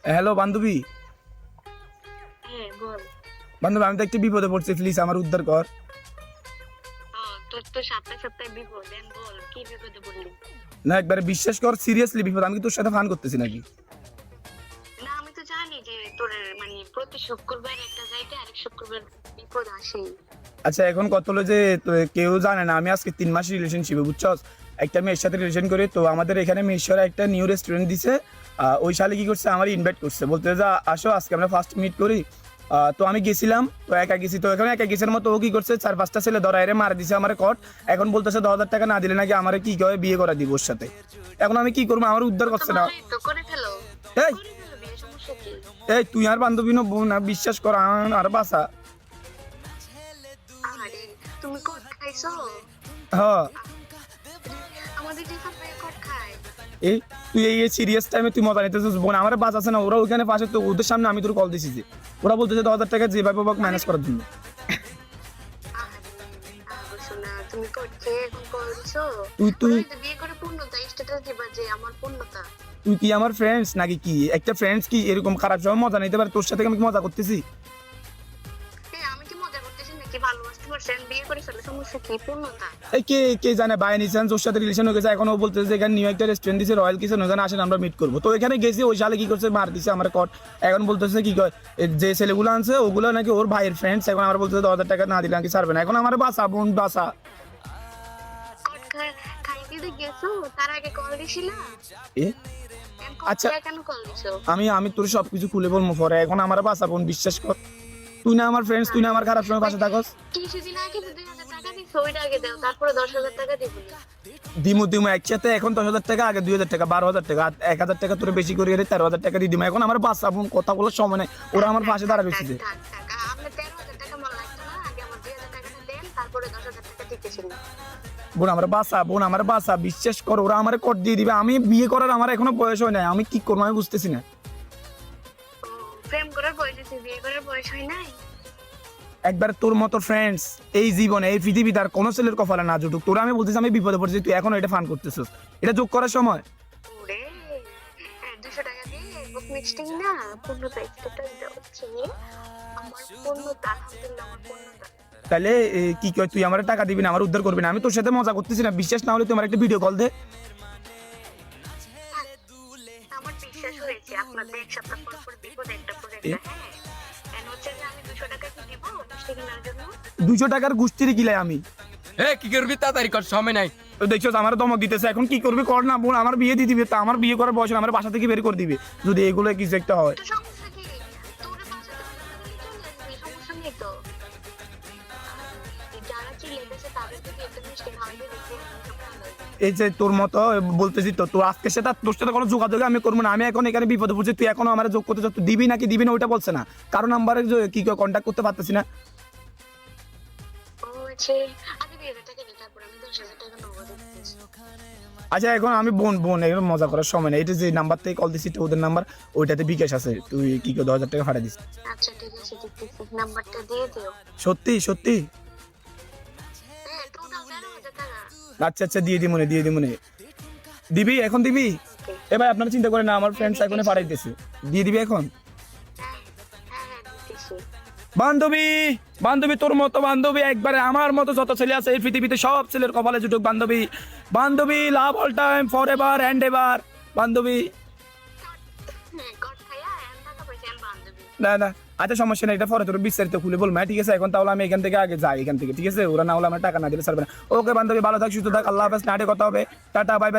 Hello বান্ধবী। হ্যাঁ বল। বান্ধবী আমি তো একটু বিপদে পড়ছি, প্লিজ আমার উদ্ধার কর। ও, তোর তো সপ্তাহে সপ্তাহে বিপদ, বল কি বিপদে পড়লি? না একবারে বিশ্বাস কর, সিরিয়াসলি বিপদ। আমি কি তোর সাথে ফান করতেছি নাকি? না, আমি তো জানি যে তোর মানে প্রতি শুক্রবার একটা জায়গায় আরেক শুক্রবার বিপদ আসেই। আচ্ছা এখন কত হলো যে কেউ জানে না আমি আজকে 3 মাস রিলেশনশিপে, বুঝছস? একটা মেয়ের সাথে রিলেশন করি, তো আমাদের এখানে মেশরে একটা নিউ রেস্টুরেন্ট দিছে। ওই শালে কি করছে, আমার ইনভাইট করছে, বলতে যে আসো আজকে আমরা ফার্স্ট মিট করি। তো আমি গেছিলাম, তো একা গেছি, তো এখানে একা গেছির মতো ও কি করছে, 4-5টা ছেলে ধরা এরে মার দিছে আমার কট। এখন বলতেছে 10,000 টাকা না দিলে নাকি আমার কি করে বিয়ে করা দিব ওর সাথে। এখন আমি কি করবো, আমার উদ্ধার তো করছে না। ভালোই তো, করে ফেলো। এই করে ফেলো বিয়ে, সমস্যা কি? এই তুই আর বান্ধবী নবো না, বিশ্বাস কর আর বাসা। আরে, তুমি কট খাইছো? হ্যাঁ। আমাদের যেসব মেয়ে কট খায়। এই তুই এই সিরিয়াস টাইমে তুই মজা নিতেছিস বোন, আমার বাস আছে না, ওরা ওইখানে পাশে, তো ওদের সামনে আমি তোর কল দিছি যে ওরা বলতেছে 10,000 টাকা যেভাবে হোক ম্যানেজ করার জন্য। আরে, শোনা, তুমি কট খেয়ে এখন কল দিছো? তুই তুই ওরা তো বিয়ে করে পূর্ণতা স্ট্যাটাস দিবা যে আমার পূর্ণতা। তুই কি আমার ফ্রেন্ডস নাকি? কি একটা ফ্রেন্ডস কি এরকম খারাপ সময় মজা নিতে পারে? তোর সাথে আমি কি মজা করতেছি? আমি কি মজা করতেছি নাকি? ভালোবাসতে পারছেন, বিয়ে করে ফেলে, সমস্যা কি? পূর্ণতা। এই কে কে জানে বাই এনি চান্স ওর সাথে রিলেশন হয়ে গেছে, এখন ও বলতেছে যে এখানে নিউ একটা রেস্টুরেন্ট দিছে রয়্যাল কিচেন, ওখানে আসেন আমরা মিট করবো। তো এখানে গেছি, ওই শালে কি করছে, মার দিছে আমার কট। এখন বলতেছে কি কয়, যে ছেলেগুলো আনছে ওগুলো নাকি ওর ভাইয়ের ফ্রেন্ডস, এখন আমার বলতেছে 10,000 টাকা না দিলে নাকি ছাড়বে না। এখন আমার বাসা বোন বাসা। কট খাইতে দিয়ে গেছো, তার আগে কল দিছিলা? এ কট আচ্ছা খেয়ে কেন কল দিছো? আমি আমি তোর সবকিছু খুলে বলবো পরে, এখন আমার বাসা বোন, বিশ্বাস কর। তুই না আমার ফ্রেন্ডস, তুই না আমার খারাপ সময় পাশে থাকস। কিছুদিন আগে যে 2,000 টাকা দিছো, ওইটা আগে দাও, তারপরে 10,000 টাকা দিবো। দিমু দিমু একসাথে, এখন 10,000 টাকা, আগে 2,000 টাকা, 12,000 টাকা, 1,000 টাকা তোর বেশি করে 13,000 টাকা দিয়ে দিমু। এখন আমার বাসা বোন, কথা বলার সময় নাই, ওরা আমার পাশে দাঁড়া রয়েছে যে। আপনার 13,000 টাকা মনে লাগতো না? আগে আমার 2,000 টাকাটা দেন, তারপরে 10,000 টাকা দিতেছিল। বোন আমার বাসা, বোন আমার বাসা, বিশ্বাস কর ওরা আমার কর দিয়ে দিবে। আমি বিয়ে করার আমার এখনো বয়স হয় নাই, আমি কি করবো আমি বুঝতেছি না। ও, প্রেম করার বয়স হয়েছে, বিয়ে করার বয়স হয় নাই? একবার তোর মতো ফ্রেন্ডস এই জীবনে এই পৃথিবীতে আর কোনো ছেলের কপালে না জুটুক। তোরা আমি বলতেছি আমি বিপদে পড়েছি, তুই এখন এটা ফান করতেছিস, এটা যোগ করার সময়। ওরে, 200 টাকা দিয়ে বুক মিক্সটিং না, পূর্ণতা স্ট্যাটাস দেওয়া হচ্ছে। আমার পূর্ণতা, আলহামদুলিল্লাহ, আমার পূর্ণতা। তাহলে কি কয়, তুই আমার টাকা দিবি না, আমার উদ্ধার করবি না? আমি তোর সাথে মজা করতেছি না, বিশ্বাস না হলে তুই আমার একটা ভিডিও কল দে। আমার বিশ্বাস হয়েছে, আপনাদের এক সপ্তাহ পর পর বিপদ একটা পর এ, একটা। হ্যাঁ, হচ্ছে যে আমি 200 টাকা কি দিব মিষ্টি কেনার জন্য? 200 টাকার গুষ্টির গিলাই আমি। এ কি করবি, তাড়াতাড়ি কর, সময় নাই। তো দেখছো আমার দমক দিতেছে, এখন কি করবি কর না বোন, আমার বিয়ে দিয়ে দিবে, তা আমার বিয়ে করার বয়স না, আমার বাসা থেকে বের করে দিবে যদি এগুলো কিছু একটা হয়। তো সমস্যা কি? তোরে বাসাতে চলে আসবি, সমস্যা নেই তো। যারা চিল্লাইতেছে তাদের থেকে একটা মিষ্টি খাওয়াইতে দেখে এই যে তোর মতো বলতেছি, তো তোর আজকে সেটা তোর সাথে কোনো যোগাযোগ আমি করবো না। আমি এখন এখানে বিপদে পড়ছি, তুই এখনো আমার যোগ করতে চাস, তুই দিবি নাকি দিবি না ওইটা বলছে না, কারণ নাম্বারে কি কন্ট্যাক্ট করতে পারতেছি না। ও আছে। আগে 2,000 টাকা দিই, তারপর আমি 10,000 টাকা নগদ দিতেছি। আচ্ছা এখন আমি বোন বোন এগুলো মজা করার সময় না, এটা যে নাম্বার থেকে কল দিছি ওদের নাম্বার, ওইটাতে বিকাশ আছে, তুই কি করে 10,000 টাকা ফাটা দিস। আচ্ছা ঠিক আছে, দিতেছি, নাম্বারটা দিয়ে দিও। সত্যি সত্যি? হ্যাঁ, টোটাল 13,000 টাকা। আচ্ছা আচ্ছা দিয়ে দি মনে, দিয়ে দি মনে। দিবি এখন দিবি? এ ভাই আপনারা চিন্তা করেন না, আমার ফ্রেন্ডস এখনো পাঠাইতেছে, দিয়ে দিবি এখন। হ্যাঁ হ্যাঁ হ্যাঁ, দিতেছি। বান্ধবী, বান্ধবী তোর মতো বান্ধবী একবারে আমার মতো যত ছেলে আছে এই পৃথিবীতে সব ছেলের কপালে জুটুক বান্ধবী। বান্ধবী লাভ all time for ever and ever বান্ধবী। হ্যাঁ, কট খাইয়া এমন টাকা পয়সা এম বান্ধবী। না না, আচ্ছা সমস্যা নেই, এটা পরে তোর বিস্তারিত খুলে বলবো, ঠিক আছে? এখন তাহলে আমি এখান থেকে আগে যাই, এখান থেকে, ঠিক আছে? ওরা না হলে আমার টাকা না দিলে ছাড়বে না। ওকে বান্ধবী, ভালো থাক, সুস্থ থাক, আল্লাহ হাফেজ, নাটে কথা হবে, টাটা বাই বাই।